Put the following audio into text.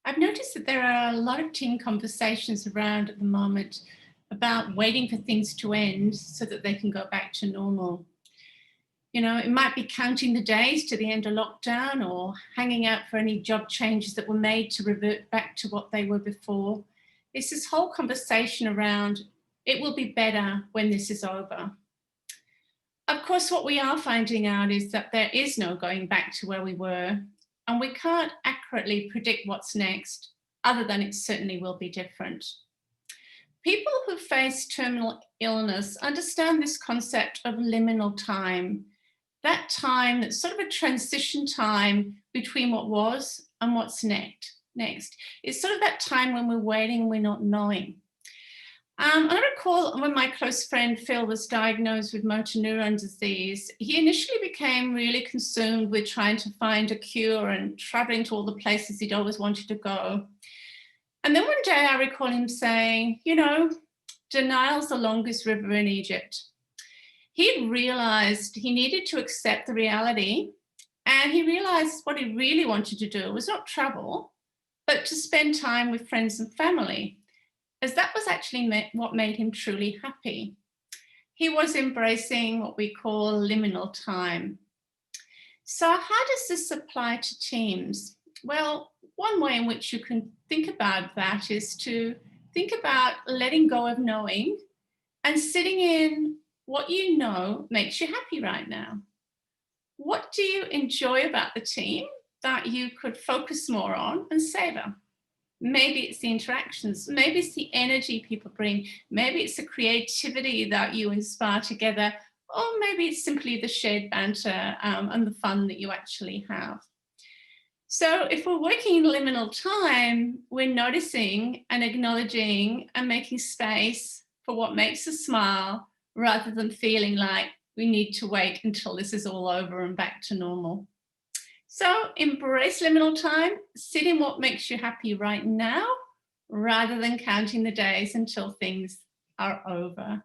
I've noticed that there are a lot of team conversations around at the moment about waiting for things to end so that they can go back to normal. It might be counting the days to the end of lockdown or hanging out for any job changes that were made to revert back to what they were before. It's this whole conversation around it will be better when this is over. Of course, what we are finding out is that there is no going back to where we were, and we can't accurately predict what's next, other than it certainly will be different. People who face terminal illness understand this concept of liminal time, that time that's sort of a transition time between what was and what's next. It's sort of that time when we're waiting and we're not knowing. I recall when my close friend Phil was diagnosed with motor neuron disease, he initially became really consumed with trying to find a cure and traveling to all the places he'd always wanted to go. And then one day I recall him saying, denial's the longest river in Egypt. He realized he needed to accept the reality, and he realized what he really wanted to do was not travel, but to spend time with friends and family, as that was actually what made him truly happy. He was embracing what we call liminal time. So how does this apply to teams? Well, one way in which you can think about that is to think about letting go of knowing and sitting in what you know makes you happy right now. What do you enjoy about the team that you could focus more on and savor? Maybe it's the interactions, maybe it's the energy people bring, maybe it's the creativity that you inspire together, or maybe it's simply the shared banter and the fun that you actually have. So if we're working in liminal time, we're noticing and acknowledging and making space for what makes us smile, rather than feeling like we need to wait until this is all over and back to normal. So embrace liminal time, sit in what makes you happy right now, rather than counting the days until things are over.